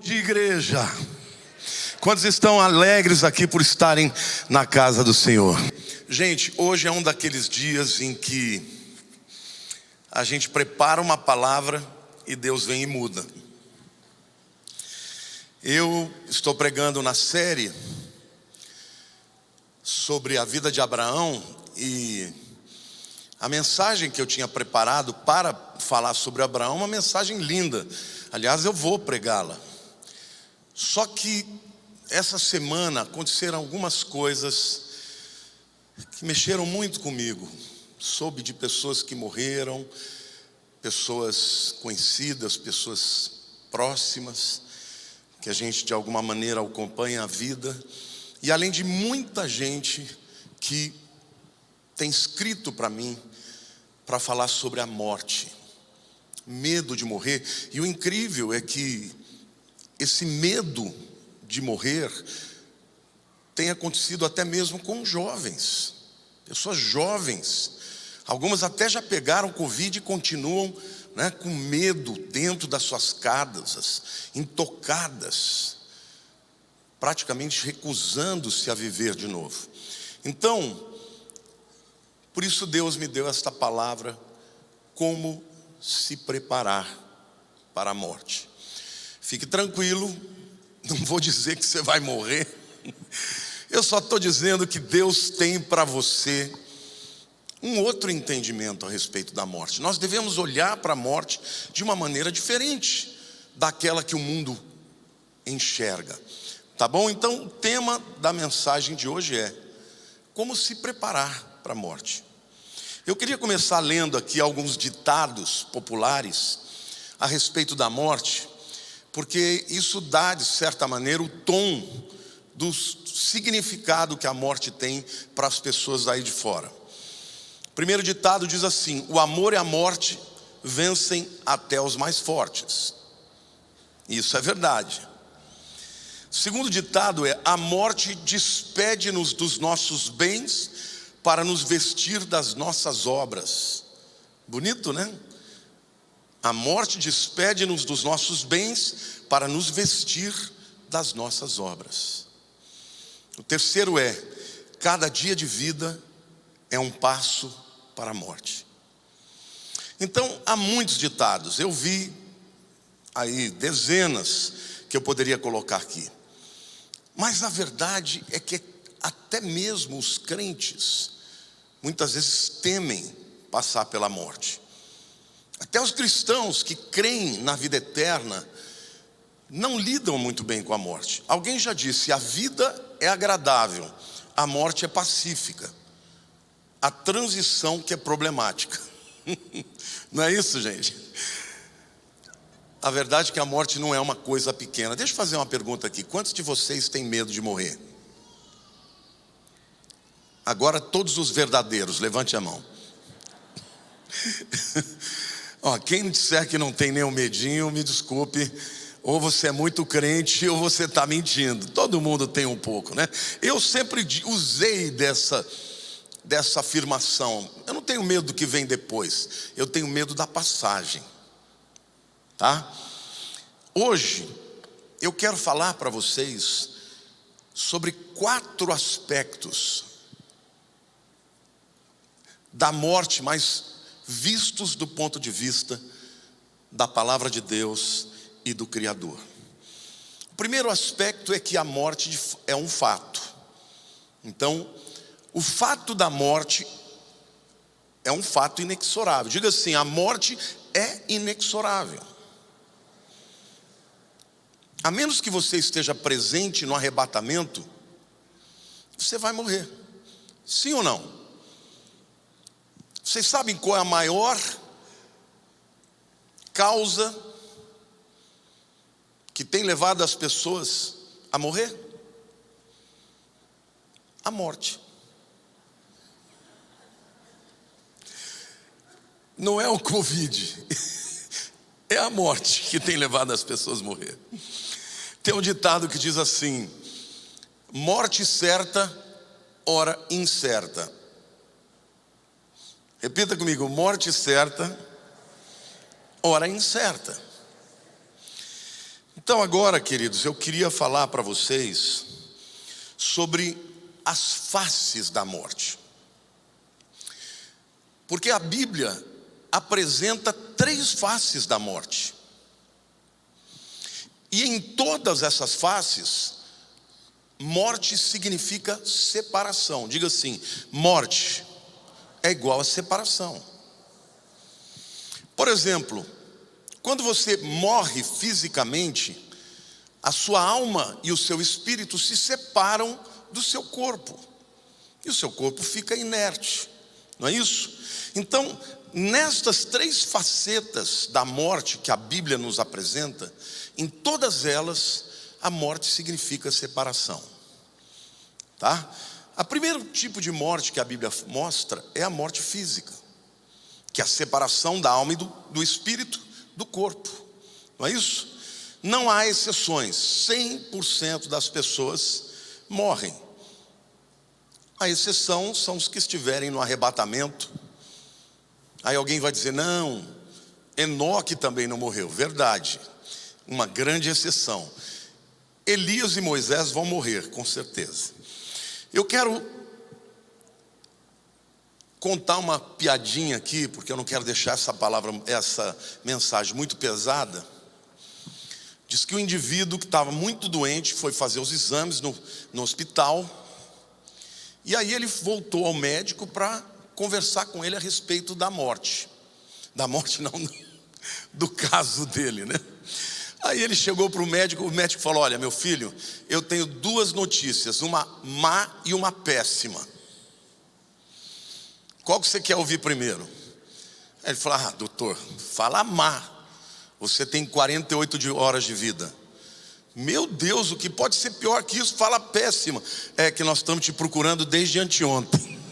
De igreja, quantos estão alegres aqui por estarem na casa do Senhor? Gente, hoje é um daqueles dias em que a gente prepara uma palavra e Deus vem e muda. Eu estou pregando na série sobre a vida de Abraão e a mensagem que eu tinha preparado para falar sobre Abraão é uma mensagem linda. Aliás, eu vou pregá-la. Só que essa semana aconteceram algumas coisas que mexeram muito comigo. Soube de pessoas que morreram, pessoas conhecidas, pessoas próximas, que a gente de alguma maneira acompanha a vida. E além de muita gente que tem escrito para mim para falar sobre a morte, medo de morrer. E o incrível é que esse medo de morrer tem acontecido até mesmo com jovens, pessoas jovens. Algumas até já pegaram Covid e continuam, com medo dentro das suas casas, intocadas, praticamente recusando-se a viver de novo. Então, por isso Deus me deu esta palavra, como se preparar para a morte. Fique tranquilo, não vou dizer que você vai morrer. Eu só estou dizendo que Deus tem para você um outro entendimento a respeito da morte. Nós devemos olhar para a morte de uma maneira diferente daquela que o mundo enxerga. Tá bom? Então o tema da mensagem de hoje é como se preparar para a morte. Eu queria começar lendo aqui alguns ditados populares a respeito da morte, porque isso dá, de certa maneira, o tom do significado que a morte tem para as pessoas aí de fora. O primeiro ditado diz assim: o amor e a morte vencem até os mais fortes. Isso é verdade. O segundo ditado é: a morte despede-nos dos nossos bens para nos vestir das nossas obras. Bonito, né? A morte despede-nos dos nossos bens para nos vestir das nossas obras. O terceiro é: cada dia de vida é um passo para a morte. Então, há muitos ditados. Eu vi aí dezenas que eu poderia colocar aqui. Mas a verdade é que até mesmo os crentes muitas vezes temem passar pela morte. Até os cristãos que creem na vida eterna não lidam muito bem com a morte. Alguém já disse: a vida é agradável, a morte é pacífica. A transição que é problemática. Não é isso, gente? A verdade é que a morte não é uma coisa pequena. Deixa eu fazer uma pergunta aqui: quantos de vocês têm medo de morrer? Agora todos os verdadeiros, levante a mão. Quem disser que não tem nenhum medinho, me desculpe, ou você é muito crente ou você está mentindo. Todo mundo tem um pouco, né? Eu sempre usei dessa afirmação: eu não tenho medo do que vem depois, eu tenho medo da passagem, tá? Hoje eu quero falar para vocês sobre 4 aspectos da morte, mas vistos do ponto de vista da palavra de Deus e do Criador. O primeiro aspecto é que a morte é um fato. Então, o fato da morte é um fato inexorável. Diga assim: a morte é inexorável. A menos que você esteja presente no arrebatamento, você vai morrer. Sim ou não? Vocês sabem qual é a maior causa que tem levado as pessoas a morrer? A morte. Não é o Covid, é a morte que tem levado as pessoas a morrer. Tem um ditado que diz assim: morte certa, hora incerta. Repita comigo: morte certa, hora incerta. Então agora, queridos, eu queria falar para vocês sobre as faces da morte. Porque a Bíblia apresenta 3 faces da morte. E em todas essas faces, morte significa separação. Diga assim: morte é igual a separação. Por exemplo, quando você morre fisicamente, a sua alma e o seu espírito se separam do seu corpo. E o seu corpo fica inerte, não é isso? Então, nestas 3 facetas da morte que a Bíblia nos apresenta, em todas elas, a morte significa separação. Tá? O primeiro tipo de morte que a Bíblia mostra é a morte física, que é a separação da alma e do espírito do corpo, não é isso? Não há exceções, 100% das pessoas morrem. A exceção são os que estiverem no arrebatamento. Aí alguém vai dizer: não, Enoque também não morreu. Verdade, uma grande exceção. Elias e Moisés vão morrer, com certeza. Eu quero contar uma piadinha aqui, porque eu não quero deixar essa mensagem muito pesada. Diz que o indivíduo que estava muito doente foi fazer os exames no hospital. E aí ele voltou ao médico para conversar com ele a respeito da morte. Da morte não, do caso dele, né? Aí ele chegou para o médico falou: olha, meu filho, eu tenho 2 notícias, uma má e uma péssima. Qual que você quer ouvir primeiro? Aí ele falou: doutor, fala a má. Você tem 48 horas de vida. Meu Deus, o que pode ser pior que isso? Fala péssima. É que nós estamos te procurando desde anteontem.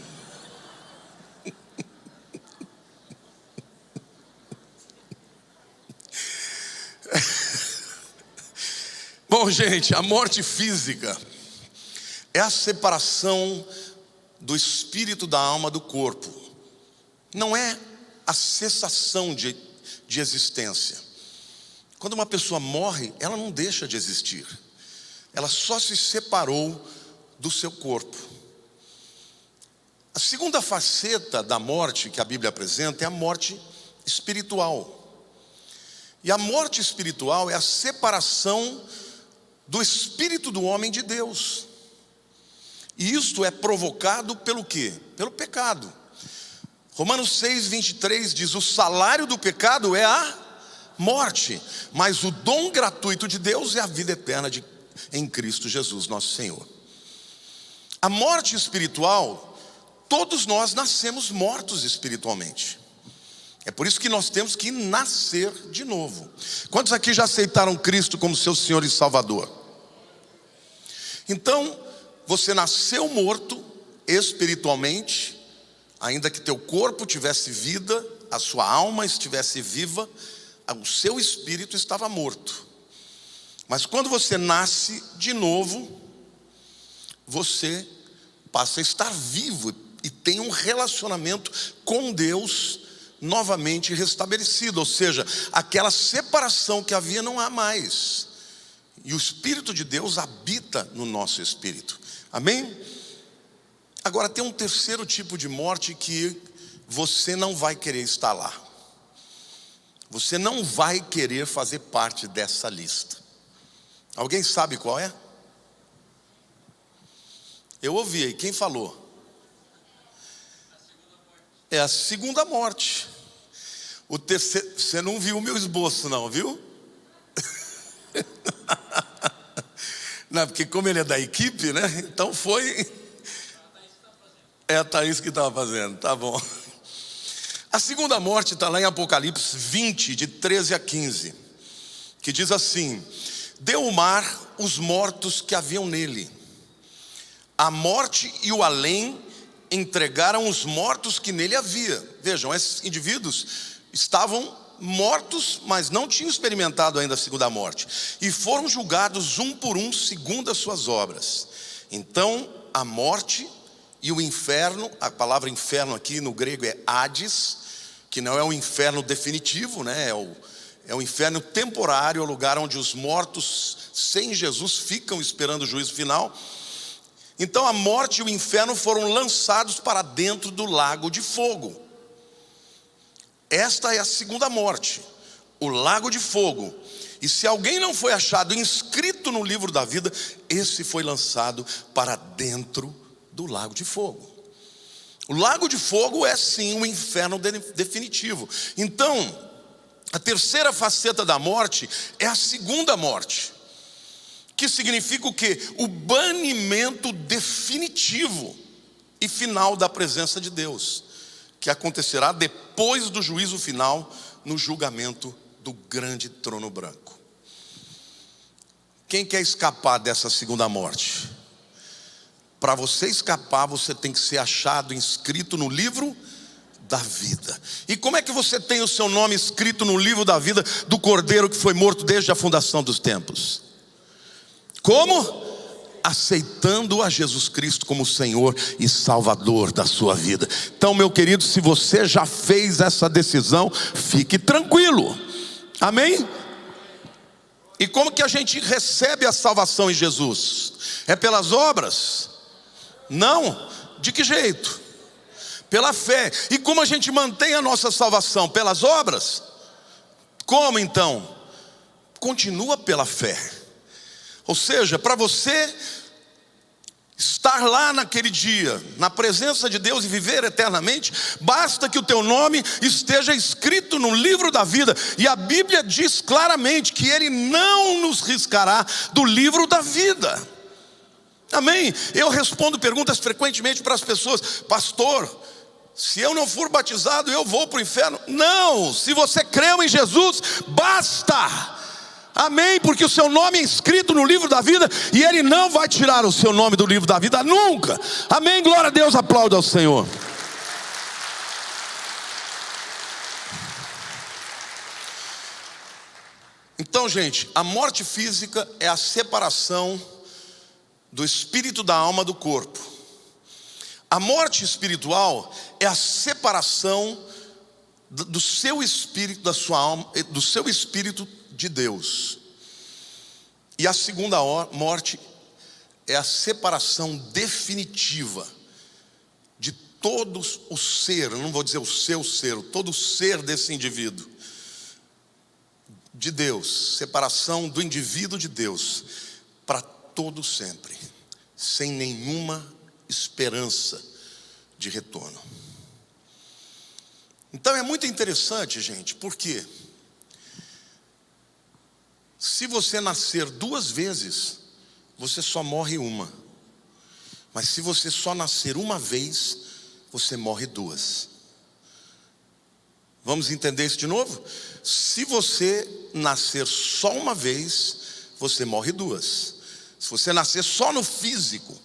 Bom, gente, a morte física é a separação do espírito da alma do corpo. Não é a cessação de existência. Quando uma pessoa morre, ela não deixa de existir. Ela só se separou do seu corpo. A segunda faceta da morte que a Bíblia apresenta é a morte espiritual. E a morte espiritual é a separação do espírito do homem de Deus. E isto é provocado pelo quê? Pelo pecado. Romanos 6:23 diz: o salário do pecado é a morte, mas o dom gratuito de Deus é a vida eterna em Cristo Jesus, nosso Senhor. A morte espiritual, todos nós nascemos mortos espiritualmente. É por isso que nós temos que nascer de novo. Quantos aqui já aceitaram Cristo como seu Senhor e Salvador? Então, você nasceu morto espiritualmente, ainda que teu corpo tivesse vida, a sua alma estivesse viva, o seu espírito estava morto. Mas quando você nasce de novo, você passa a estar vivo e tem um relacionamento com Deus novamente restabelecido. Ou seja, aquela separação que havia não há mais. E o Espírito de Deus habita no nosso espírito. Amém? Agora tem um terceiro tipo de morte que você não vai querer estar lá. Você não vai querer fazer parte dessa lista. Alguém sabe qual é? Eu ouvi aí, quem falou? É a segunda morte. O terceiro, você não viu o meu esboço não, viu? Não, porque como ele é da equipe, né? Então foi... É a Thaís que estava fazendo, tá bom. A segunda morte está lá em Apocalipse 20, de 13 a 15, que diz assim: deu o mar os mortos que haviam nele. A morte e o além entregaram os mortos que nele havia. Vejam, esses indivíduos estavam mortos, mas não tinham experimentado ainda a segunda morte, e foram julgados um por um segundo as suas obras. Então a morte e o inferno, a palavra inferno aqui no grego é Hades, que não é o inferno definitivo, né? É o inferno temporário, o lugar onde os mortos sem Jesus ficam esperando o juízo final. Então a morte e o inferno foram lançados para dentro do lago de fogo. Esta é a segunda morte, o lago de fogo. E se alguém não foi achado inscrito no livro da vida, esse foi lançado para dentro do lago de fogo. O lago de fogo é sim um inferno definitivo. Então, a terceira faceta da morte é a segunda morte, que significa o quê? O banimento definitivo e final da presença de Deus, que acontecerá depois do juízo final, no julgamento do grande trono branco. Quem quer escapar dessa segunda morte? Para você escapar, você tem que ser achado, inscrito no livro da vida. E como é que você tem o seu nome escrito no livro da vida do Cordeiro que foi morto desde a fundação dos tempos? Como? Aceitando a Jesus Cristo como Senhor e Salvador da sua vida. Então, meu querido, se você já fez essa decisão, fique tranquilo. Amém? E como que a gente recebe a salvação em Jesus? É pelas obras? Não. De que jeito? Pela fé. E como a gente mantém a nossa salvação? Pelas obras? Como então? Continua pela fé. Ou seja, para você estar lá naquele dia, na presença de Deus e viver eternamente, basta que o teu nome esteja escrito no livro da vida. E a Bíblia diz claramente que Ele não nos riscará do livro da vida. Amém? Eu respondo perguntas frequentemente para as pessoas: pastor, se eu não for batizado, eu vou para o inferno? Não, se você creu em Jesus, basta. Amém? Porque o seu nome é escrito no livro da vida e Ele não vai tirar o seu nome do livro da vida nunca. Amém? Glória a Deus, aplauda ao Senhor. Então, gente, a morte física é a separação do espírito da alma do corpo. A morte espiritual é a separação do seu espírito, da sua alma, do seu espírito de Deus. E a segunda morte é a separação definitiva de todo o ser, não vou dizer o seu ser, todo o ser desse indivíduo, de Deus, separação do indivíduo de Deus, para todo sempre, sem nenhuma esperança de retorno. Então é muito interessante, gente, porque se você nascer duas vezes, você só morre uma. Mas se você só nascer uma vez, você morre duas. Vamos entender isso de novo? Se você nascer só uma vez, você morre duas. Se você nascer só no físico,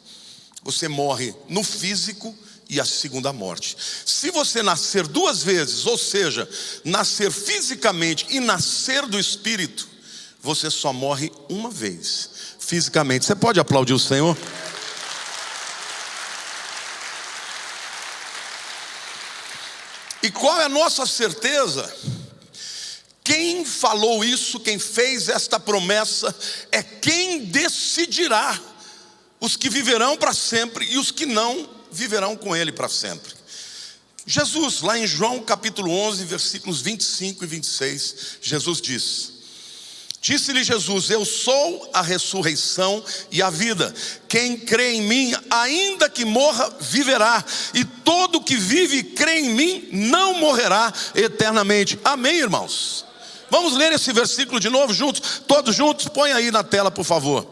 você morre no físico e a segunda morte. Se você nascer duas vezes, ou seja, nascer fisicamente e nascer do Espírito, você só morre uma vez, fisicamente. Você pode aplaudir o Senhor? E qual é a nossa certeza? Quem falou isso, quem fez esta promessa, é quem decidirá os que viverão para sempre e os que não viverão com Ele para sempre. Jesus, lá em João capítulo 11, versículos 25 e 26, Jesus disse-lhe Jesus: eu sou a ressurreição e a vida. Quem crê em mim, ainda que morra, viverá. E todo que vive e crê em mim, não morrerá eternamente. Amém, irmãos? Vamos ler esse versículo de novo juntos? Todos juntos? Põe aí na tela, por favor.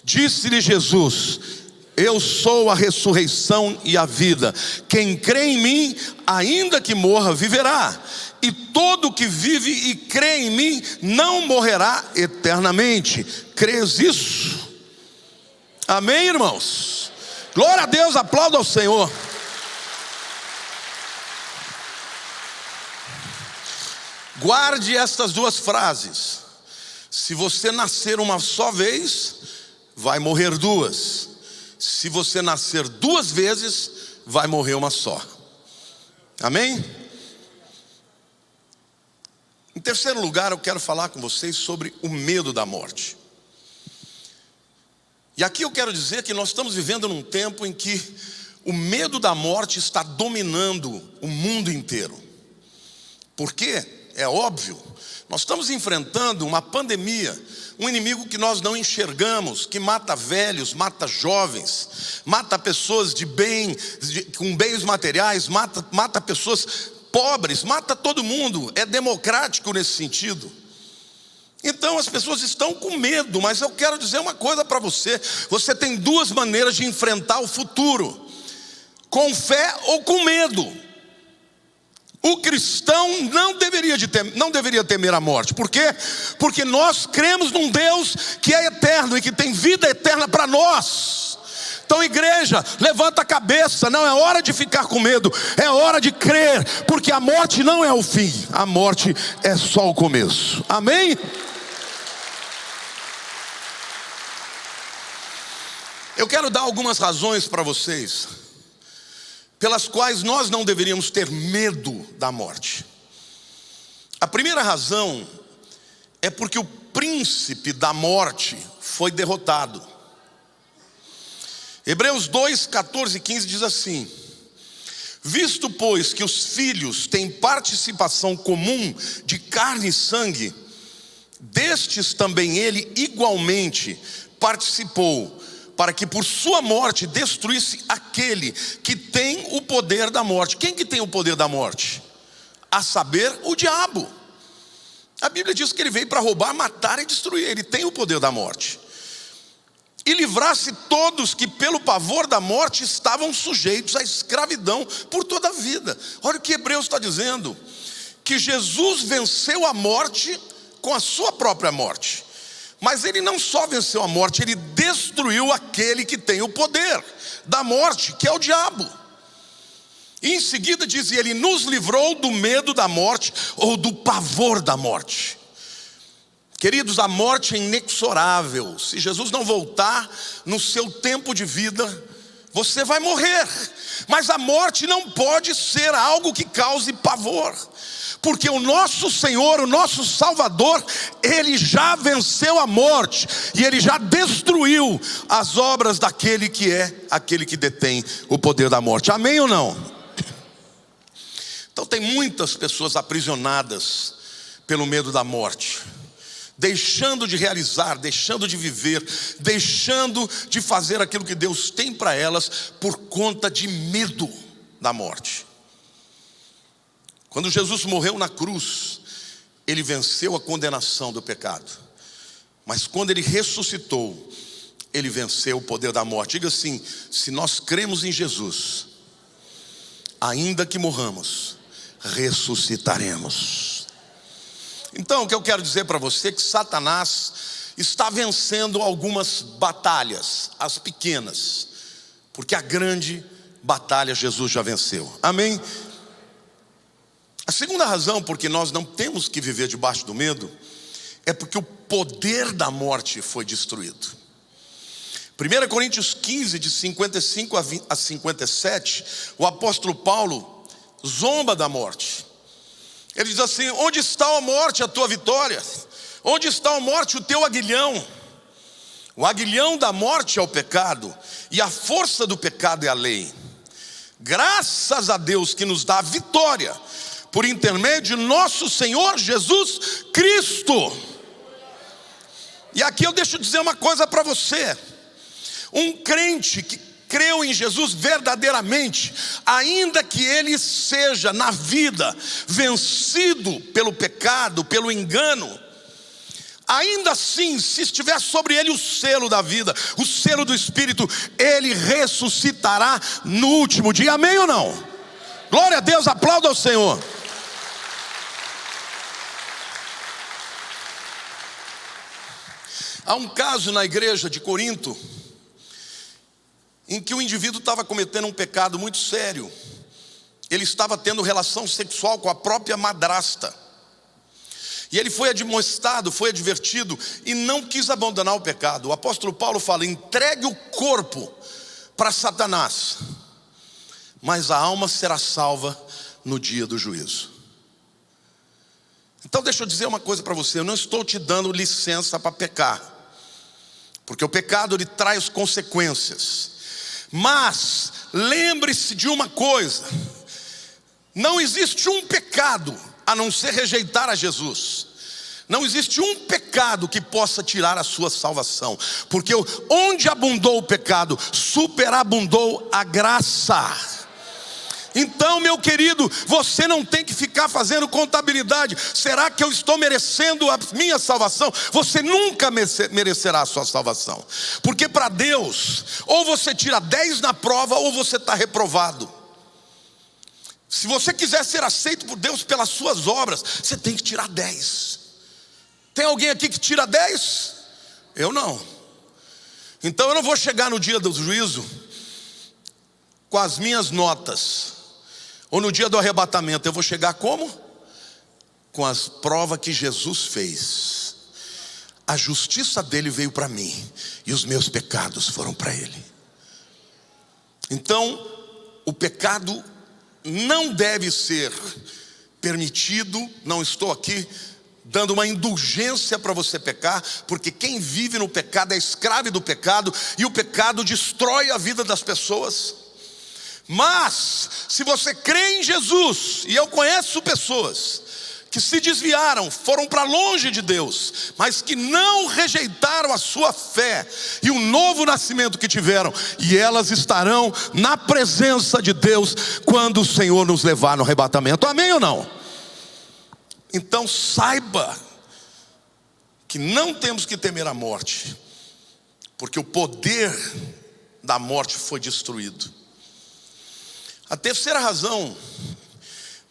Disse-lhe Jesus: eu sou a ressurreição e a vida. Quem crê em mim, ainda que morra, viverá. E todo que vive e crê em mim não morrerá eternamente. Crês isso? Amém, irmãos? Glória a Deus, aplauda ao Senhor. Guarde estas duas frases. Se você nascer uma só vez, vai morrer duas. Se você nascer duas vezes, vai morrer uma só. Amém? terceiro lugar, eu quero falar com vocês sobre o medo da morte. E aqui eu quero dizer que nós estamos vivendo num tempo em que o medo da morte está dominando o mundo inteiro. Por quê? É óbvio. Nós estamos enfrentando uma pandemia, um inimigo que nós não enxergamos, que mata velhos, mata jovens, mata pessoas com bens materiais, mata pessoas pobres, mata todo mundo. É democrático nesse sentido. Então as pessoas estão com medo, mas eu quero dizer uma coisa para você: você tem duas maneiras de enfrentar o futuro: com fé ou com medo. O cristão não deveria temer a morte. Por quê? Porque nós cremos num Deus que é eterno e que tem vida eterna para nós. Então, igreja, levanta a cabeça. Não é hora de ficar com medo, é hora de crer, porque a morte não é o fim, a morte é só o começo. Amém? Eu quero dar algumas razões para vocês pelas quais nós não deveríamos ter medo da morte. A primeira razão é porque o príncipe da morte foi derrotado. Hebreus 2, 14 e 15 diz assim: visto pois que os filhos têm participação comum de carne e sangue, destes também ele igualmente participou, para que por sua morte destruísse aquele que tem o poder da morte. Quem que tem o poder da morte? A saber, o diabo. A Bíblia diz que ele veio para roubar, matar e destruir. Ele tem o poder da morte. E livrasse todos que pelo pavor da morte estavam sujeitos à escravidão por toda a vida. Olha o que Hebreus está dizendo: que Jesus venceu a morte com a sua própria morte. Mas ele não só venceu a morte, ele destruiu aquele que tem o poder da morte, que é o diabo. E em seguida diz: ele nos livrou do medo da morte, ou do pavor da morte. Queridos, a morte é inexorável. Se Jesus não voltar no seu tempo de vida, você vai morrer. Mas a morte não pode ser algo que cause pavor, porque o nosso Senhor, o nosso Salvador, Ele já venceu a morte, e Ele já destruiu as obras daquele que detém o poder da morte. Amém ou não? Então tem muitas pessoas aprisionadas pelo medo da morte, deixando de realizar, deixando de viver, deixando de fazer aquilo que Deus tem para elas, por conta de medo da morte. Quando Jesus morreu na cruz, ele venceu a condenação do pecado. Mas quando ele ressuscitou, ele venceu o poder da morte. Diga assim: se nós cremos em Jesus, ainda que morramos, ressuscitaremos. Então o que eu quero dizer para você é que Satanás está vencendo algumas batalhas, as pequenas, porque a grande batalha Jesus já venceu. Amém? A segunda razão porque nós não temos que viver debaixo do medo é porque o poder da morte foi destruído. 1 Coríntios 15, de 55 a 57, o apóstolo Paulo zomba da morte. Ele diz assim: onde está, ó morte, a tua vitória? Onde está, ó morte, o teu aguilhão? O aguilhão da morte é o pecado, e a força do pecado é a lei. Graças a Deus que nos dá a vitória por intermédio de nosso Senhor Jesus Cristo. E aqui eu deixo dizer uma coisa para você: um crente que creu em Jesus verdadeiramente, ainda que ele seja na vida vencido pelo pecado, pelo engano, ainda assim, se estiver sobre ele o selo da vida, o selo do Espírito, ele ressuscitará no último dia. Amém ou não? Glória a Deus, aplauda ao Senhor. Há um caso na igreja de Corinto em que o indivíduo estava cometendo um pecado muito sério. Ele estava tendo relação sexual com a própria madrasta. E ele foi admoestado, foi advertido, e não quis abandonar o pecado. O apóstolo Paulo fala: entregue o corpo para Satanás, mas a alma será salva no dia do juízo. Então deixa eu dizer uma coisa para você, eu não estou te dando licença para pecar, porque o pecado ele traz consequências. Mas lembre-se de uma coisa: não existe um pecado a não ser rejeitar a Jesus. Não existe um pecado que possa tirar a sua salvação, porque onde abundou o pecado, superabundou a graça. Então, meu querido, você não tem que ficar fazendo contabilidade. Será que eu estou merecendo a minha salvação? Você nunca merecerá a sua salvação, porque para Deus, ou você tira 10 na prova, ou você está reprovado. Se você quiser ser aceito por Deus pelas suas obras, você tem que tirar 10. Tem alguém aqui que tira 10? Eu não. Então eu não vou chegar no dia do juízo com as minhas notas, ou no dia do arrebatamento. Eu vou chegar como? Com as provas que Jesus fez. A justiça dele veio para mim, e os meus pecados foram para ele. Então o pecado não deve ser permitido. Não estou aqui dando uma indulgência para você pecar, porque quem vive no pecado é escravo do pecado, e o pecado destrói a vida das pessoas. Mas se você crê em Jesus, e eu conheço pessoas que se desviaram, foram para longe de Deus, mas que não rejeitaram a sua fé e o novo nascimento que tiveram, e elas estarão na presença de Deus quando o Senhor nos levar no arrebatamento. Amém ou não? Então saiba que não temos que temer a morte, porque o poder da morte foi destruído. A terceira razão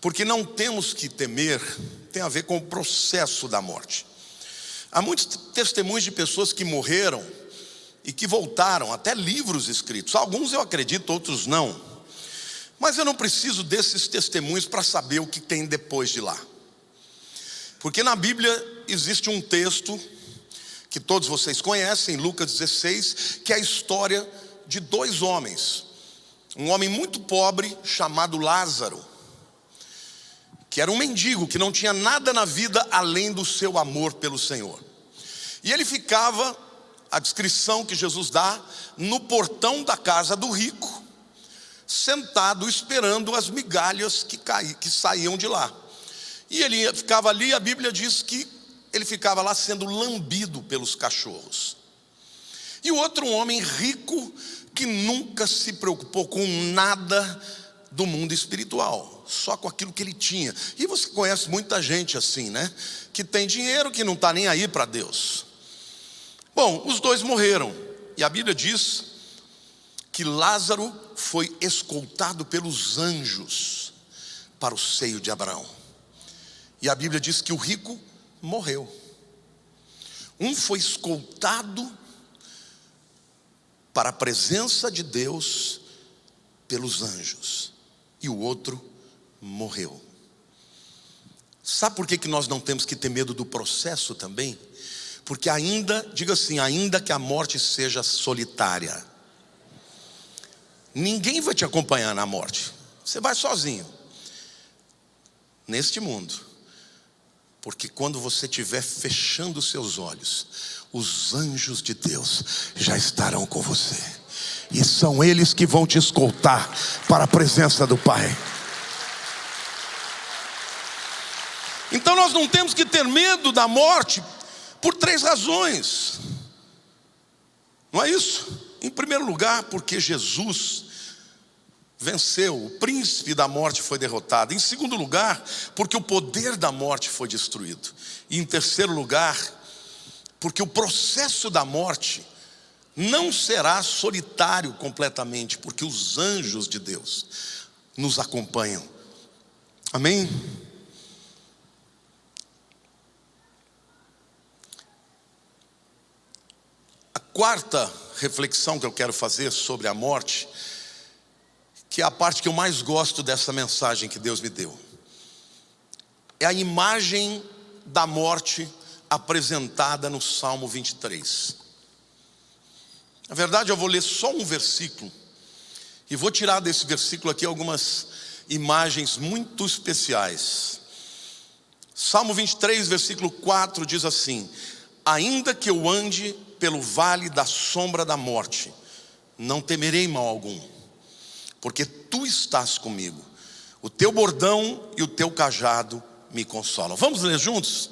porque não temos que temer tem a ver com o processo da morte. Há muitos testemunhos de pessoas que morreram e que voltaram, até livros escritos. Alguns eu acredito, outros não. Mas eu não preciso desses testemunhos para saber o que tem depois de lá. Porque na Bíblia existe um texto que todos vocês conhecem, Lucas 16, que é a história de 2 homens. Um homem muito pobre chamado Lázaro, que era um mendigo, que não tinha nada na vida além do seu amor pelo Senhor. E ele ficava, a descrição que Jesus dá, no portão da casa do rico, sentado esperando as migalhas que saíam de lá. E ele ficava ali, a Bíblia diz que ele ficava lá sendo lambido pelos cachorros. E o outro, um homem rico, que nunca se preocupou com nada do mundo espiritual, só com aquilo que ele tinha. E você conhece muita gente assim, né? Que tem dinheiro, que não está nem aí para Deus. Bom, os 2 morreram, e a Bíblia diz que Lázaro foi escoltado pelos anjos para o seio de Abraão. E a Bíblia diz que o rico morreu. Um foi escoltado para a presença de Deus pelos anjos, e o outro morreu. Sabe por que nós não temos que ter medo do processo também? Porque ainda, diga assim, ainda que a morte seja solitária, ninguém vai te acompanhar na morte. Você vai sozinho neste mundo. Porque quando você estiver fechando os seus olhos, os anjos de Deus já estarão com você, e são eles que vão te escoltar para a presença do Pai. Então nós não temos que ter medo da morte por 3 razões. Não é isso? Em primeiro lugar, porque Jesus venceu, o príncipe da morte foi derrotado. Em segundo lugar, porque o poder da morte foi destruído. E em terceiro lugar, porque o processo da morte não será solitário completamente, porque os anjos de Deus nos acompanham. Amém? A quarta reflexão que eu quero fazer sobre a morte, que é a parte que eu mais gosto dessa mensagem que Deus me deu, é a imagem da morte apresentada no Salmo 23. Na verdade, eu vou ler só um versículo, e vou tirar desse versículo aqui algumas imagens muito especiais. Salmo 23, versículo 4 diz assim: ainda que eu ande pelo vale da sombra da morte, não temerei mal algum, porque tu estás comigo. O teu bordão e o teu cajado me consolam. Vamos ler juntos?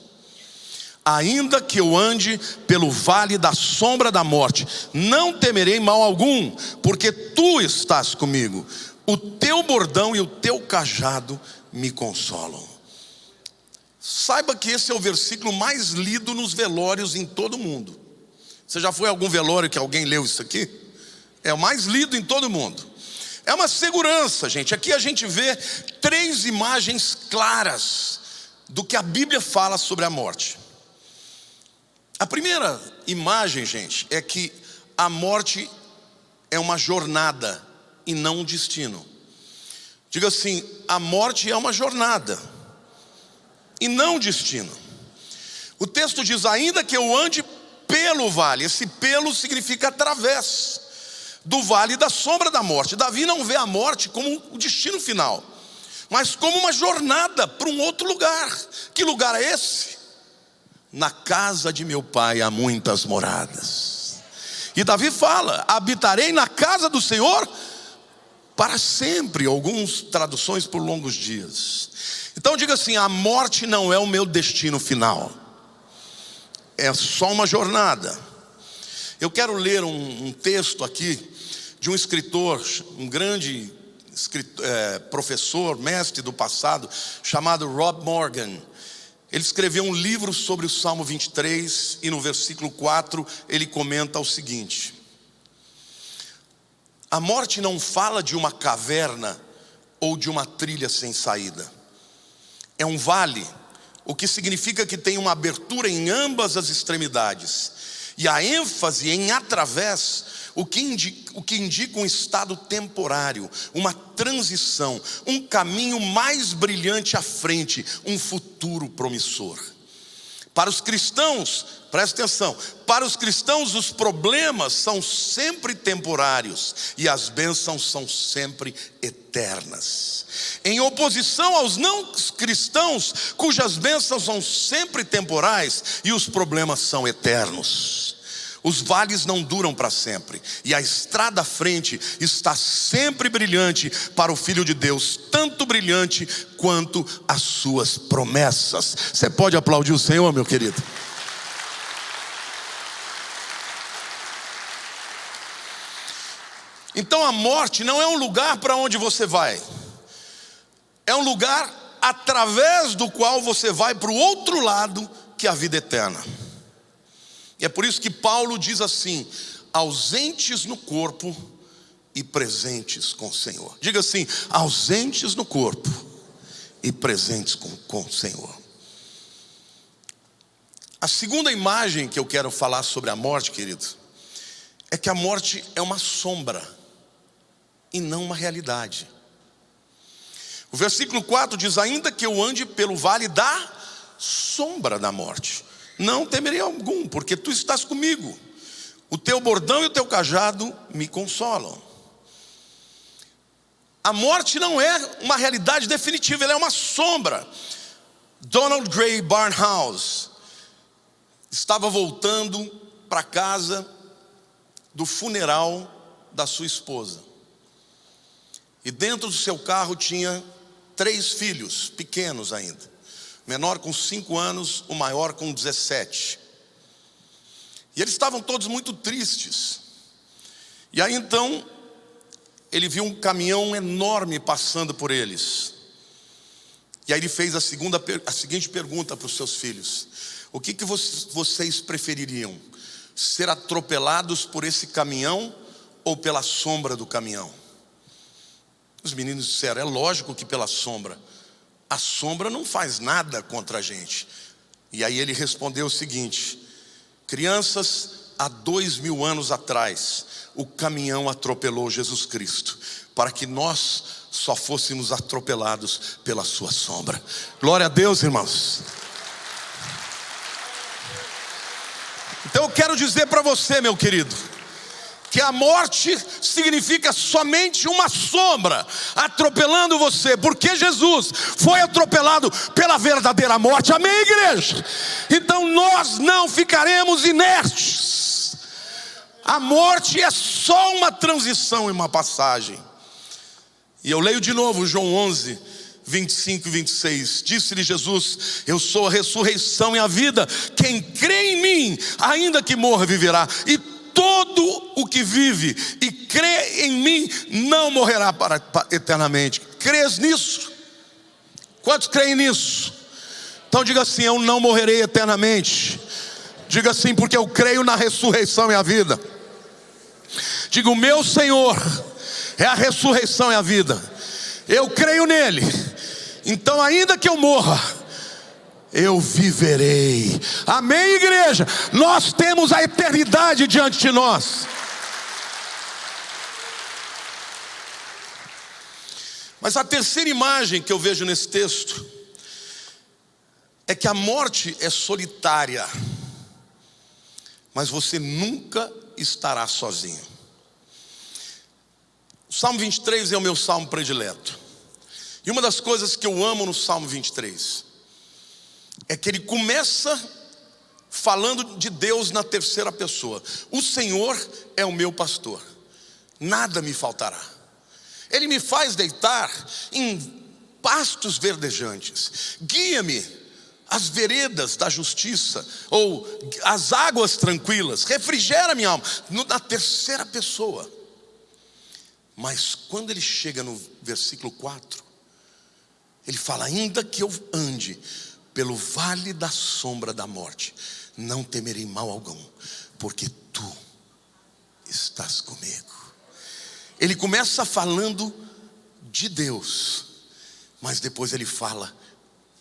Ainda que eu ande pelo vale da sombra da morte, não temerei mal algum, porque tu estás comigo. O teu bordão e o teu cajado me consolam. Saiba que esse é o versículo mais lido nos velórios em todo o mundo. Você já foi a algum velório que alguém leu isso aqui? É o mais lido em todo o mundo. É uma segurança, gente. Aqui a gente vê 3 imagens claras do que a Bíblia fala sobre a morte. A primeira imagem, gente, é que a morte é uma jornada e não um destino. Diga assim: a morte é uma jornada e não um destino. O texto diz: ainda que eu ande pelo vale. Esse pelo significa através do vale da sombra da morte. Davi não vê a morte como o destino final, mas como uma jornada para um outro lugar. Que lugar é esse? Na casa de meu pai há muitas moradas. E Davi fala: habitarei na casa do Senhor para sempre. Algumas traduções por longos dias. Então diga assim: a morte não é o meu destino final, é só uma jornada. Eu quero ler um texto aqui de um escritor, um grande professor, mestre do passado, chamado Rob Morgan. Ele escreveu um livro sobre o Salmo 23 e no versículo 4 ele comenta o seguinte: a morte não fala de uma caverna ou de uma trilha sem saída. É um vale, o que significa que tem uma abertura em ambas as extremidades. E a ênfase em através, o que indica um estado temporário, uma transição, um caminho mais brilhante à frente, um futuro promissor. Para os cristãos, presta atenção, para os cristãos os problemas são sempre temporários e as bênçãos são sempre eternas. Em oposição aos não cristãos, cujas bênçãos são sempre temporais e os problemas são eternos. Os vales não duram para sempre, e a estrada à frente está sempre brilhante para o Filho de Deus, tanto brilhante quanto as suas promessas. Você pode aplaudir o Senhor, meu querido? Então a morte não é um lugar para onde você vai, é um lugar através do qual você vai para o outro lado, que é a vida eterna. E é por isso que Paulo diz assim: ausentes no corpo e presentes com o Senhor. Diga assim: ausentes no corpo e presentes com o Senhor. A segunda imagem que eu quero falar sobre a morte, querido, é que a morte é uma sombra e não uma realidade. O versículo 4 diz: ainda que eu ande pelo vale da sombra da morte, não temerei algum, porque tu estás comigo. O teu bordão e o teu cajado me consolam. A morte não é uma realidade definitiva, ela é uma sombra. Donald Grey Barnhouse estava voltando para casa do funeral da sua esposa. E dentro do seu carro tinha 3 filhos, pequenos ainda. O menor com 5 anos, o maior com 17. E eles estavam todos muito tristes. E aí então, ele viu um caminhão enorme passando por eles. E aí ele fez a seguinte pergunta para os seus filhos: o que vocês prefeririam? Ser atropelados por esse caminhão ou pela sombra do caminhão? Os meninos disseram: é lógico que pela sombra. A sombra não faz nada contra a gente. E aí ele respondeu o seguinte: crianças, há 2000 anos atrás, o caminhão atropelou Jesus Cristo, para que nós só fôssemos atropelados pela sua sombra. Glória a Deus, irmãos. Então eu quero dizer para você, meu querido, que a morte significa somente uma sombra atropelando você, porque Jesus foi atropelado pela verdadeira morte. Amém, igreja? Então nós não ficaremos inertes. A morte é só uma transição e uma passagem. E eu leio de novo João 11, 25 e 26. Disse-lhe Jesus: eu sou a ressurreição e a vida. Quem crê em mim, ainda que morra, viverá. E todo o que vive e crê em mim não morrerá eternamente. Crês nisso? Quantos creem nisso? Então diga assim: eu não morrerei eternamente. Diga assim: porque eu creio na ressurreição e a vida. Diga: o meu Senhor é a ressurreição e a vida. Eu creio nele. Então ainda que eu morra, eu viverei. Amém, igreja? Nós temos a eternidade diante de nós. Mas a terceira imagem que eu vejo nesse texto é que a morte é solitária, mas você nunca estará sozinho. O Salmo 23 é o meu salmo predileto. E uma das coisas que eu amo no Salmo 23 é que ele começa falando de Deus na terceira pessoa. O Senhor é o meu pastor, nada me faltará. Ele me faz deitar em pastos verdejantes, guia-me às veredas da justiça, ou às águas tranquilas, refrigera minha alma. Na terceira pessoa. Mas quando ele chega no versículo 4, ele fala: ainda que eu ande pelo vale da sombra da morte, não temerei mal algum, porque tu estás comigo. Ele começa falando de Deus, mas depois ele fala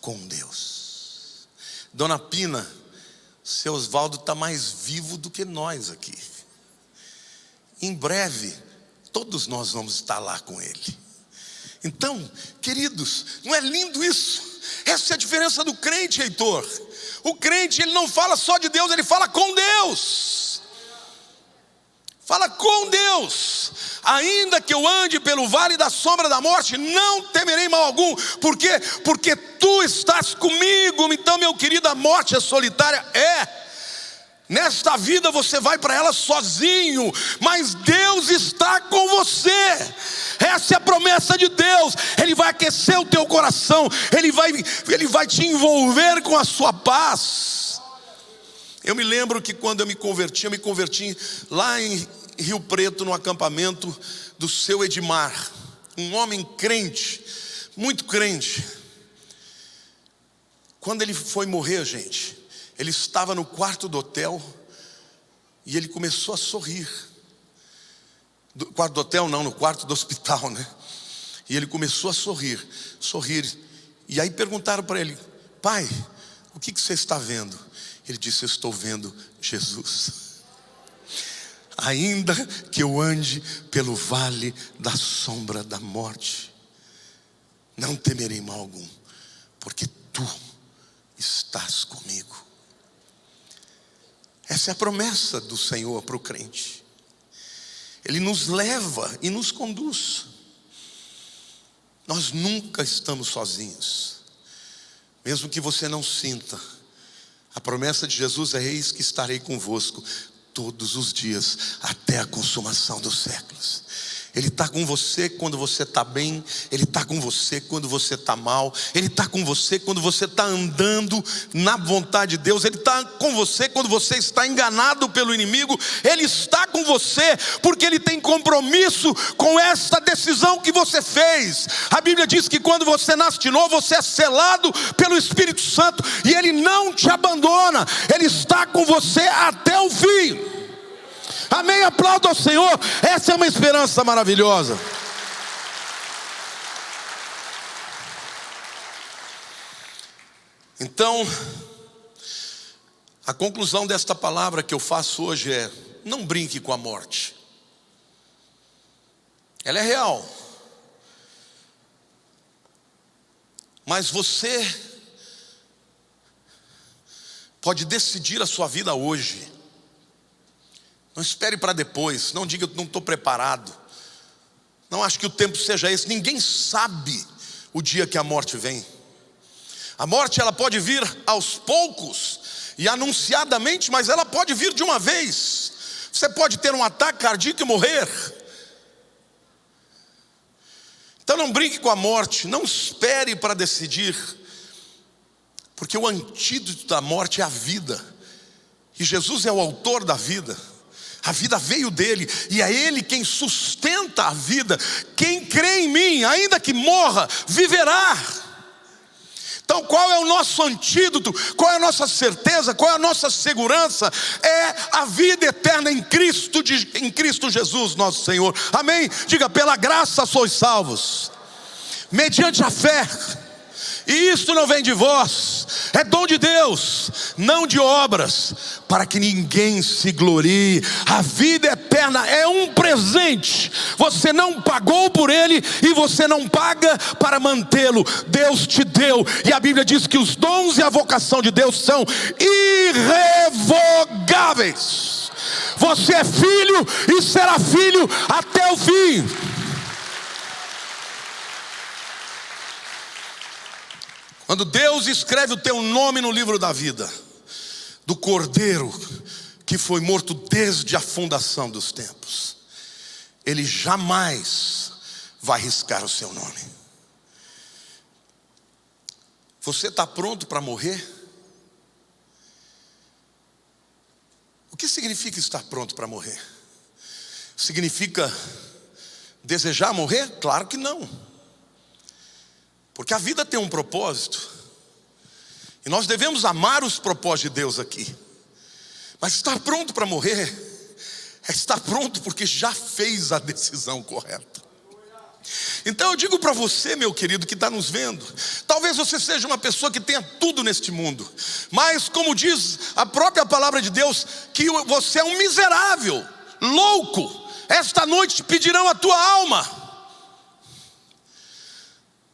com Deus. Dona Pina, seu Osvaldo está mais vivo do que nós aqui. Em breve todos nós vamos estar lá com ele. Então, queridos, não é lindo isso? Essa é a diferença do crente, Heitor. O crente, ele não fala só de Deus, ele fala com Deus. Fala com Deus. Ainda que eu ande pelo vale da sombra da morte, não temerei mal algum. Por quê? Porque tu estás comigo. Então, meu querido, a morte é solitária? É. Nesta vida você vai para ela sozinho, mas Deus está com você. Essa é a promessa de Deus. Ele vai aquecer o teu coração, Ele vai te envolver com a sua paz. Eu me lembro que quando eu me converti lá em Rio Preto, no acampamento do seu Edmar, um homem crente, muito crente. Quando ele foi morrer, gente, ele estava no quarto do hotel e ele começou a sorrir. Do quarto do hotel não, no quarto do hospital, né? E ele começou a sorrir. E aí perguntaram para ele: pai, o que você está vendo? Ele disse: eu estou vendo Jesus. Ainda que eu ande pelo vale da sombra da morte, não temerei mal algum, porque tu estás comigo. Essa é a promessa do Senhor para o crente. Ele nos leva e nos conduz. Nós nunca estamos sozinhos. Mesmo que você não sinta, a promessa de Jesus é: eis que estarei convosco todos os dias, até a consumação dos séculos. Ele está com você quando você está bem, Ele está com você quando você está mal, Ele está com você quando você está andando na vontade de Deus, Ele está com você quando você está enganado pelo inimigo, Ele está com você porque Ele tem compromisso com essa decisão que você fez. A Bíblia diz que quando você nasce de novo, você é selado pelo Espírito Santo e Ele não te abandona, Ele está com você até o fim. Amém, aplauda ao Senhor. Essa é uma esperança maravilhosa. Então, a conclusão desta palavra que eu faço hoje é: não brinque com a morte. Ela é real, mas você pode decidir a sua vida hoje. Não espere para depois. Não diga, eu não estou preparado. Não acho que o tempo seja esse. Ninguém sabe o dia que a morte vem. A morte, ela pode vir aos poucos e anunciadamente, mas ela pode vir de uma vez. Você pode ter um ataque cardíaco e morrer. Então não brinque com a morte. Não espere para decidir, porque o antídoto da morte é a vida. E Jesus é o autor da vida. A vida veio dele, e é ele quem sustenta a vida. Quem crê em mim, ainda que morra, viverá. Então qual é o nosso antídoto? Qual é a nossa certeza? Qual é a nossa segurança? É a vida eterna em Cristo Jesus nosso Senhor. Amém? Diga, pela graça sois salvos, mediante a fé. E isto não vem de vós, é dom de Deus, não de obras, para que ninguém se glorie. A vida eterna é um presente. Você não pagou por ele e você não paga para mantê-lo. Deus te deu. E a Bíblia diz que os dons e a vocação de Deus são irrevogáveis. Você é filho e será filho até o fim. Quando Deus escreve o teu nome no livro da vida, do Cordeiro que foi morto desde a fundação dos tempos, Ele jamais vai riscar o seu nome. Você está pronto para morrer? O que significa estar pronto para morrer? Significa desejar morrer? Claro que não. Porque a vida tem um propósito. E nós devemos amar os propósitos de Deus aqui. Mas estar pronto para morrer é estar pronto porque já fez a decisão correta. Então eu digo para você, meu querido, que está nos vendo, talvez você seja uma pessoa que tenha tudo neste mundo, mas como diz a própria palavra de Deus, que você é um miserável, louco. Esta noite te pedirão a tua alma.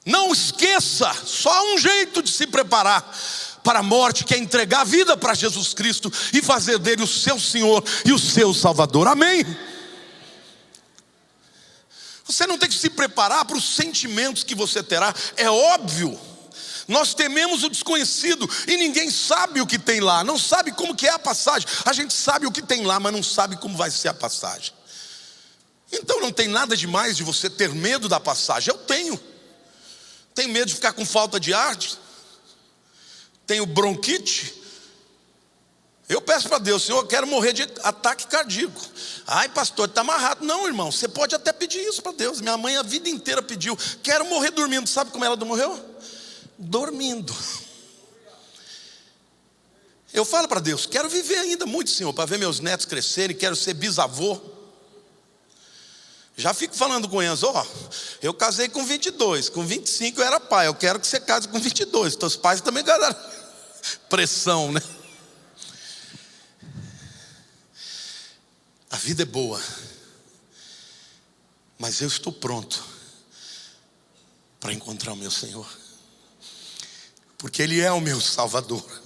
Não esqueça, só há um jeito de se preparar para a morte, que é entregar a vida para Jesus Cristo e fazer dele o seu Senhor e o seu Salvador. Amém? Você não tem que se preparar para os sentimentos que você terá. É óbvio, nós tememos o desconhecido e ninguém sabe o que tem lá. Não sabe como que é a passagem. A gente sabe o que tem lá, mas não sabe como vai ser a passagem. Então não tem nada demais de você ter medo da passagem. Eu tenho medo de ficar com falta de ar, tenho bronquite. Eu peço para Deus, Senhor, eu quero morrer de ataque cardíaco. Ai, pastor, está amarrado. Não, irmão, você pode até pedir isso para Deus. Minha mãe a vida inteira pediu, quero morrer dormindo. Sabe como ela morreu? Dormindo. Eu falo para Deus, quero viver ainda muito, Senhor, para ver meus netos crescerem, quero ser bisavô. Já fico falando com eles, eu casei com 22, com 25 eu era pai, eu quero que você case com 22. Teus pais também casaram. Pressão, né? A vida é boa, mas eu estou pronto para encontrar o meu Senhor, porque Ele é o meu Salvador.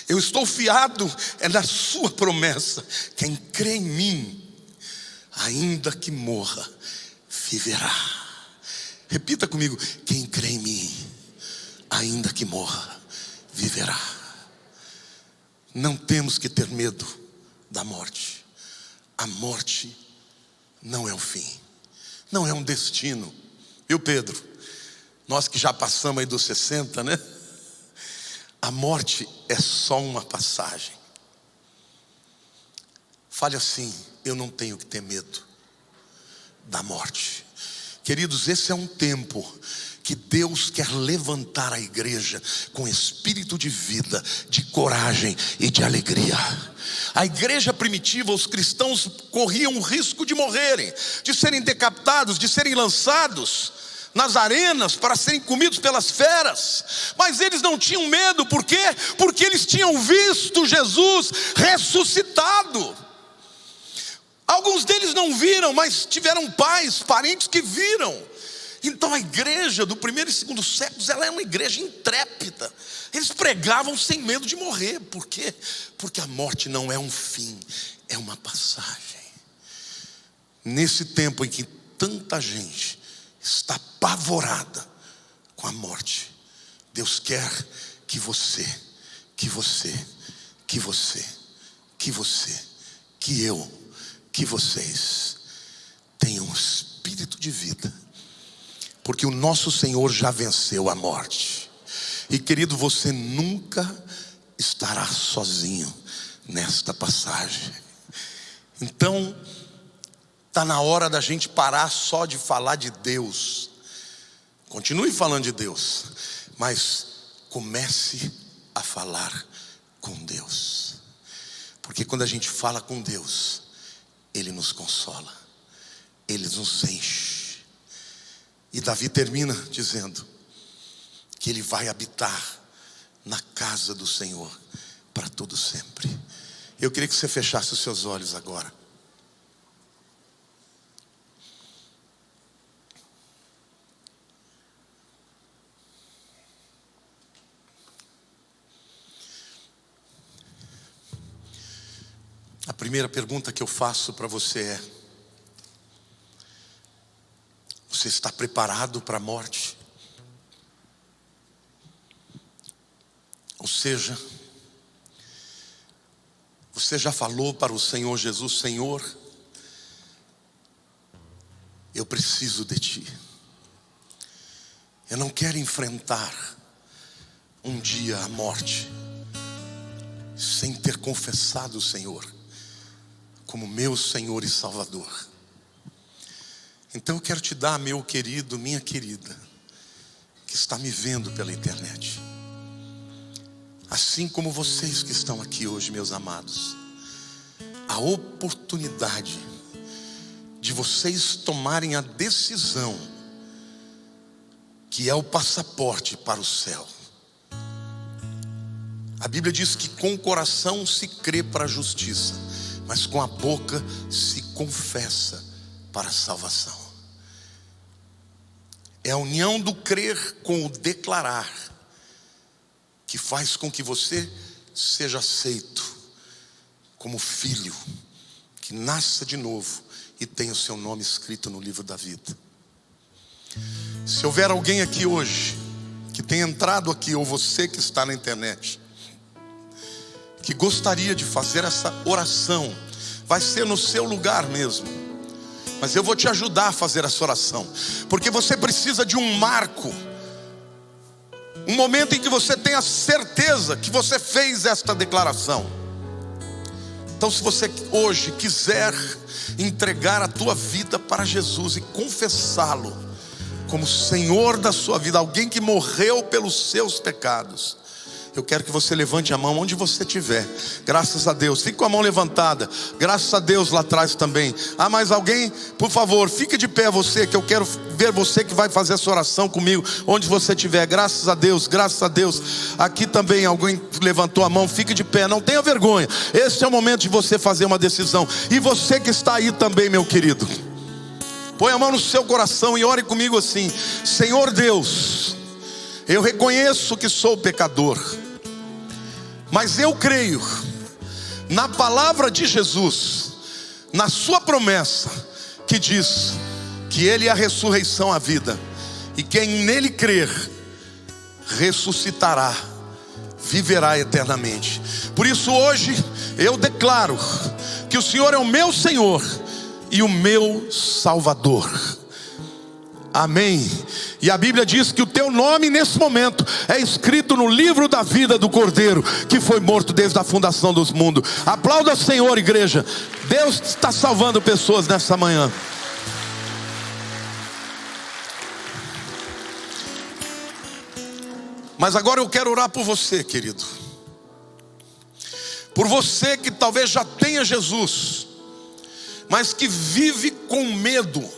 Eu estou fiado na sua promessa. Quem crê em mim, ainda que morra, viverá. Repita comigo, quem crê em mim, ainda que morra, viverá. Não temos que ter medo da morte. A morte não é o fim, não é um destino. Viu, Pedro? Nós que já passamos aí dos 60, né? A morte é só uma passagem. Fale assim, eu não tenho que ter medo da morte. Queridos, esse é um tempo que Deus quer levantar a igreja com espírito de vida, de coragem e de alegria. A igreja primitiva, os cristãos corriam o risco de morrerem, de serem decapitados, de serem lançados nas arenas para serem comidos pelas feras. Mas eles não tinham medo, por quê? Porque eles tinham visto Jesus ressuscitado. Alguns deles não viram, mas tiveram pais, parentes que viram. Então a igreja do primeiro e segundo séculos, ela é uma igreja intrépida. Eles pregavam sem medo de morrer. Por quê? Porque a morte não é um fim, é uma passagem. Nesse tempo em que tanta gente está apavorada com a morte, Deus quer que você, que eu, que vocês tenham um espírito de vida, porque o nosso Senhor já venceu a morte. E querido, você nunca estará sozinho nesta passagem. Então está na hora da gente parar só de falar de Deus. Continue falando de Deus, mas comece a falar com Deus. Porque quando a gente fala com Deus, Ele nos consola, Ele nos enche. E Davi termina dizendo que ele vai habitar na casa do Senhor para todo sempre. Eu queria que você fechasse os seus olhos agora. A primeira pergunta que eu faço para você é: você está preparado para a morte? Ou seja, você já falou para o Senhor Jesus: Senhor, eu preciso de Ti. Eu não quero enfrentar um dia a morte sem ter confessado o Senhor como meu Senhor e Salvador. Então eu quero te dar, meu querido, minha querida, que está me vendo pela internet, assim como vocês que estão aqui hoje, meus amados, a oportunidade de vocês tomarem a decisão que é o passaporte para o céu. A Bíblia diz que com o coração se crê para a justiça, mas com a boca se confessa para a salvação. É a união do crer com o declarar que faz com que você seja aceito como filho, que nasça de novo e tenha o seu nome escrito no livro da vida. Se houver alguém aqui hoje que tenha entrado aqui, ou você que está na internet, que gostaria de fazer essa oração, vai ser no seu lugar mesmo, mas eu vou te ajudar a fazer essa oração, porque você precisa de um marco, um momento em que você tenha certeza que você fez esta declaração. Então, se você hoje quiser entregar a tua vida para Jesus e confessá-lo como Senhor da sua vida, alguém que morreu pelos seus pecados, eu quero que você levante a mão onde você estiver. Graças a Deus, fique com a mão levantada. Graças a Deus lá atrás também. Há mais alguém? Por favor, fique de pé você, que eu quero ver você que vai fazer essa oração comigo, onde você estiver. Graças a Deus, graças a Deus. Aqui também alguém levantou a mão, fique de pé, não tenha vergonha. Esse é o momento de você fazer uma decisão. E você que está aí também, meu querido, põe a mão no seu coração e ore comigo assim: Senhor Deus, eu reconheço que sou pecador, mas eu creio na palavra de Jesus, na sua promessa que diz que Ele é a ressurreição, a vida, e quem nele crer ressuscitará, viverá eternamente. Por isso hoje eu declaro que o Senhor é o meu Senhor e o meu Salvador. Amém. E a Bíblia diz que o teu nome nesse momento é escrito no livro da vida do Cordeiro, que foi morto desde a fundação dos mundos. Aplauda o Senhor, igreja. Deus está salvando pessoas nessa manhã. Mas agora eu quero orar por você, querido. Por você que talvez já tenha Jesus, mas que vive com medo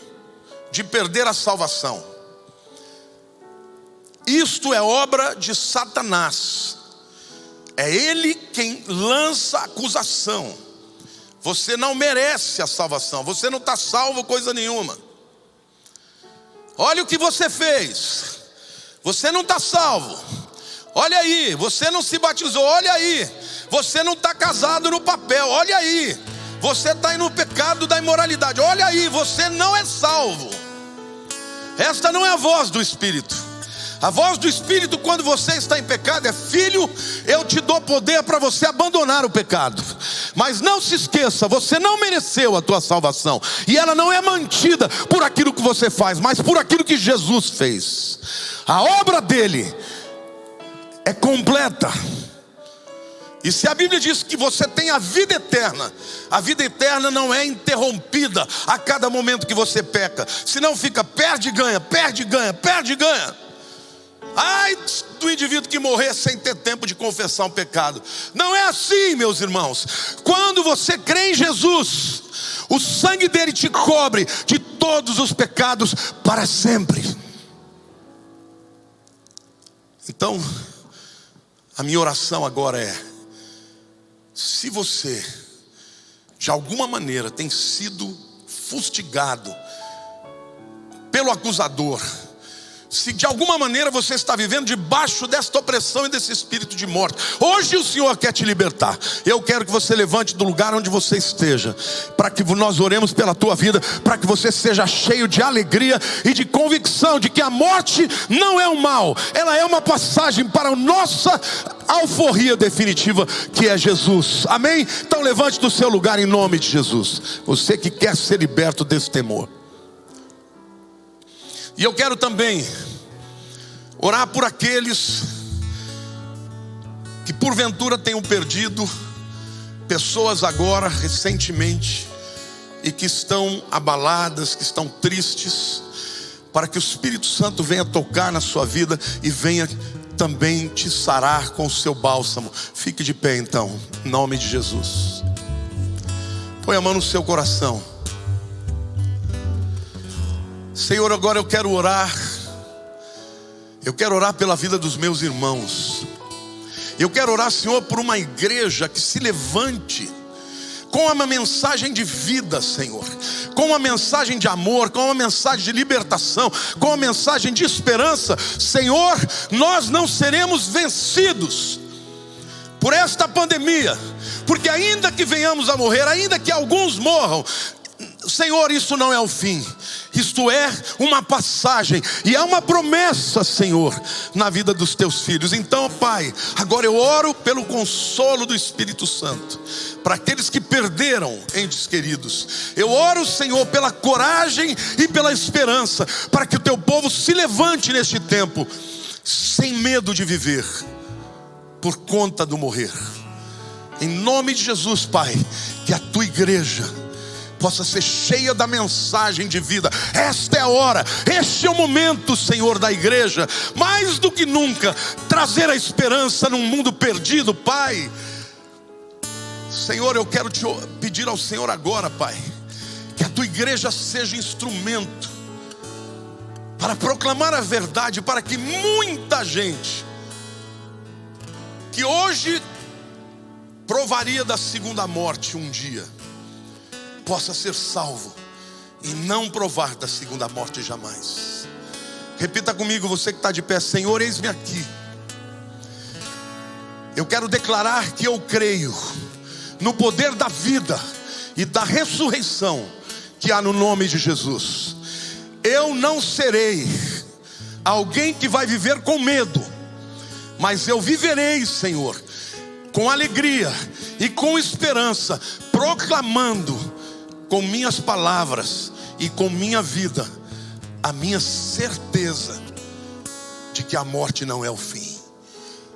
de perder a salvação. Isto é obra de Satanás. É ele quem lança a acusação. Você não merece a salvação, você não está salvo coisa nenhuma. Olha o que você fez. Você não está salvo. Olha aí, você não se batizou. Olha aí, você não está casado no papel. Olha aí, você está aí no pecado da imoralidade. Olha aí, você não é salvo. Esta não é a voz do Espírito. A voz do Espírito quando você está em pecado é: filho, eu te dou poder para você abandonar o pecado. Mas não se esqueça, você não mereceu a tua salvação. E ela não é mantida por aquilo que você faz, mas por aquilo que Jesus fez. A obra dele é completa. E se a Bíblia diz que você tem a vida eterna não é interrompida a cada momento que você peca. Senão fica perde e ganha, perde e ganha, perde e ganha. Ai do indivíduo que morrer sem ter tempo de confessar um pecado. Não é assim, meus irmãos. Quando você crê em Jesus, o sangue dele te cobre de todos os pecados para sempre. Então, a minha oração agora é: se você de alguma maneira tem sido fustigado pelo acusador, se de alguma maneira você está vivendo debaixo desta opressão e desse espírito de morte, hoje o Senhor quer te libertar. Eu quero que você levante do lugar onde você esteja, para que nós oremos pela tua vida, para que você seja cheio de alegria e de convicção de que a morte não é um mal, ela é uma passagem para a nossa alforria definitiva, que é Jesus. Amém? Então levante do seu lugar em nome de Jesus, você que quer ser liberto desse temor. E eu quero também orar por aqueles que porventura tenham perdido pessoas agora, recentemente, e que estão abaladas, que estão tristes, para que o Espírito Santo venha tocar na sua vida e venha também te sarar com o seu bálsamo. Fique de pé então, em nome de Jesus. Põe a mão no seu coração. Senhor, agora eu quero orar. Eu quero orar pela vida dos meus irmãos. Eu quero orar, Senhor, por uma igreja que se levante com uma mensagem de vida, Senhor, com uma mensagem de amor, com uma mensagem de libertação, com uma mensagem de esperança. Senhor, nós não seremos vencidos por esta pandemia, porque ainda que venhamos a morrer, ainda que alguns morram, Senhor, isso não é o fim. Isto é uma passagem e é uma promessa, Senhor, na vida dos teus filhos. Então, Pai, agora eu oro pelo consolo do Espírito Santo para aqueles que perderam entes queridos. Eu oro, Senhor, pela coragem e pela esperança, para que o teu povo se levante neste tempo sem medo de viver por conta do morrer. Em nome de Jesus, Pai, que a tua igreja possa ser cheia da mensagem de vida. Esta é a hora, este é o momento, Senhor, da igreja, mais do que nunca, trazer a esperança num mundo perdido, Pai. Senhor, eu quero te pedir ao Senhor agora, Pai, que a tua igreja seja instrumento para proclamar a verdade, para que muita gente que hoje provaria da segunda morte um dia, possa ser salvo e não provar da segunda morte jamais. Repita comigo, você que está de pé: Senhor, eis-me aqui. Eu quero declarar que eu creio no poder da vida e da ressurreição que há no nome de Jesus. Eu não serei alguém que vai viver com medo, mas eu viverei, Senhor, com alegria e com esperança, proclamando com minhas palavras e com minha vida a minha certeza de que a morte não é o fim.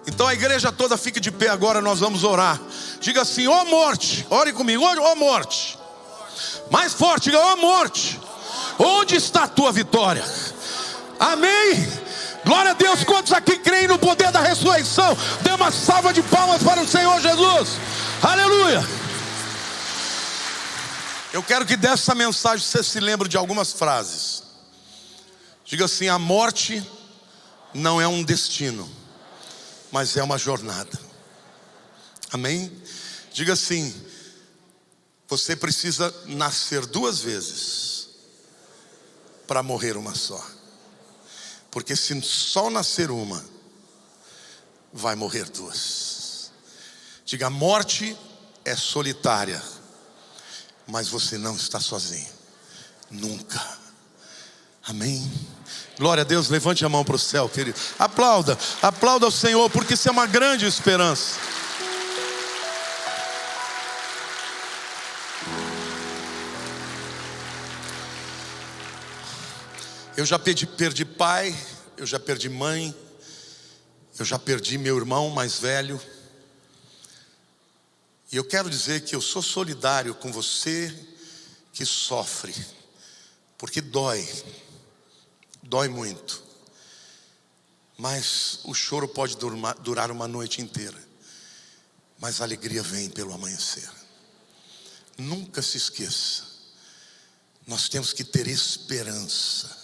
Então a igreja toda fique de pé agora, nós vamos orar. Diga assim: ó morte, ore comigo, ó morte. Mais forte, diga: ó morte, onde está a tua vitória? Amém. Glória a Deus. Quantos aqui creem no poder da ressurreição? Dê uma salva de palmas para o Senhor Jesus. Aleluia. Eu quero que dessa mensagem você se lembre de algumas frases. Diga assim: a morte não é um destino, mas é uma jornada. Amém? Diga assim: você precisa nascer duas vezes para morrer uma só. Porque se só nascer uma, vai morrer duas. Diga: a morte é solitária, mas você não está sozinho, nunca. Amém? Glória a Deus. Levante a mão para o céu, querido. Aplauda o Senhor, porque isso é uma grande esperança. Eu já perdi pai, eu já perdi mãe, eu já perdi meu irmão mais velho. E eu quero dizer que eu sou solidário com você que sofre, porque dói muito. Mas o choro pode durar uma noite inteira, mas a alegria vem pelo amanhecer. Nunca se esqueça, nós temos que ter esperança.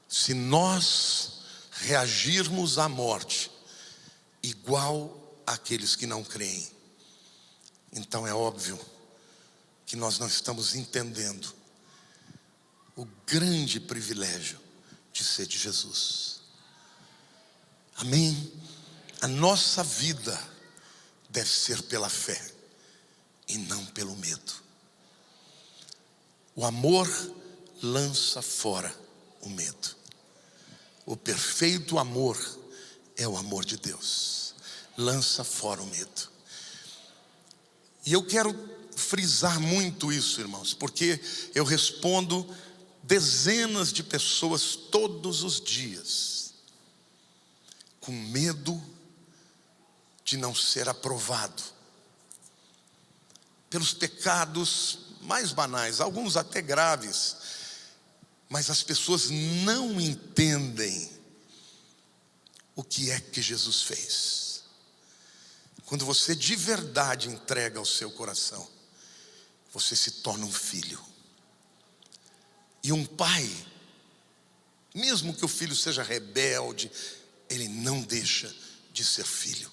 Se nós reagirmos à morte igual àqueles que não creem, então é óbvio que nós não estamos entendendo o grande privilégio de ser de Jesus. Amém? A nossa vida deve ser pela fé e não pelo medo. O amor lança fora o medo. O perfeito amor é o amor de Deus. Lança fora o medo. E eu quero frisar muito isso, irmãos, porque eu respondo dezenas de pessoas todos os dias com medo de não ser aprovado pelos pecados mais banais, alguns até graves. Mas as pessoas não entendem o que é que Jesus fez. Quando você de verdade entrega o seu coração, você se torna um filho. E um pai, mesmo que o filho seja rebelde, ele não deixa de ser filho.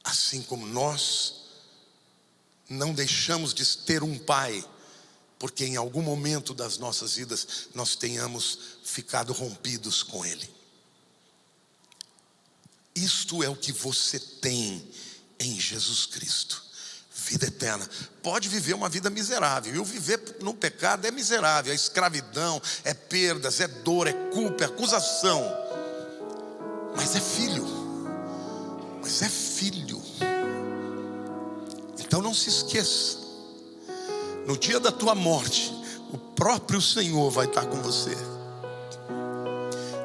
Assim como nós não deixamos de ter um pai, porque em algum momento das nossas vidas nós tenhamos ficado rompidos com Ele. Isto é o que você tem em Jesus Cristo: vida eterna. Pode viver uma vida miserável, e o viver no pecado é miserável, é escravidão, é perdas, é dor, é culpa, é acusação. Mas é filho. Então não se esqueça, no dia da tua morte, o próprio Senhor vai estar com você.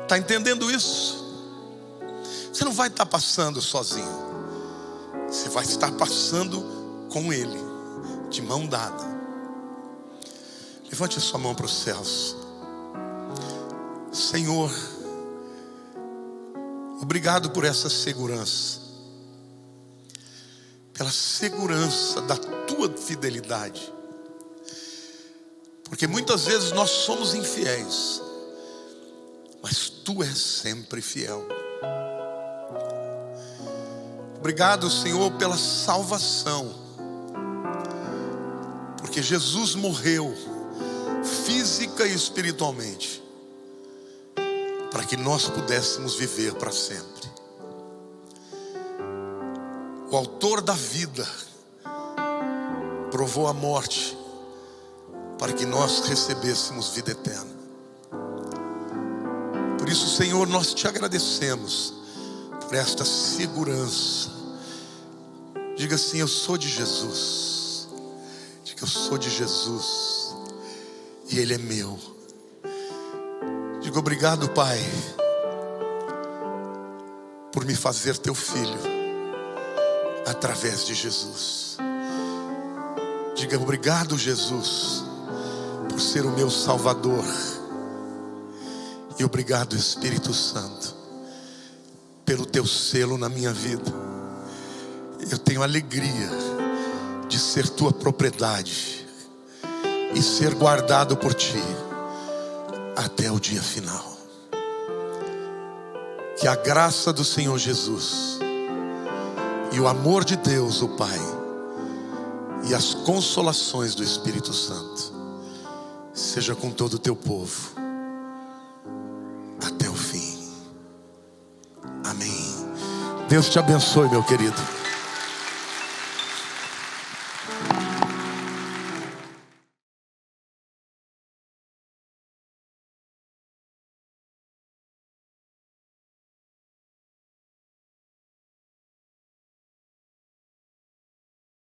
Está entendendo isso? Você não vai estar passando sozinho, você vai estar passando com Ele, de mão dada. Levante a sua mão para os céus. Senhor, obrigado por essa segurança, pela segurança da tua fidelidade. Porque muitas vezes nós somos infiéis, mas Tu és sempre fiel. Obrigado, Senhor, pela salvação, porque Jesus morreu física e espiritualmente para que nós pudéssemos viver para sempre. O autor da vida provou a morte para que nós recebêssemos vida eterna. Por isso, Senhor, nós te agradecemos por esta segurança. Diga assim: eu sou de Jesus. Diga: eu sou de Jesus e Ele é meu. Diga: obrigado, Pai, por me fazer teu filho através de Jesus. Diga: obrigado, Jesus, por ser o meu Salvador. E obrigado, Espírito Santo, pelo teu selo na minha vida. Eu tenho alegria de ser tua propriedade e ser guardado por ti até o dia final. Que a graça do Senhor Jesus e o amor de Deus, o Pai, e as consolações do Espírito Santo seja com todo o teu povo, Deus te abençoe, meu querido.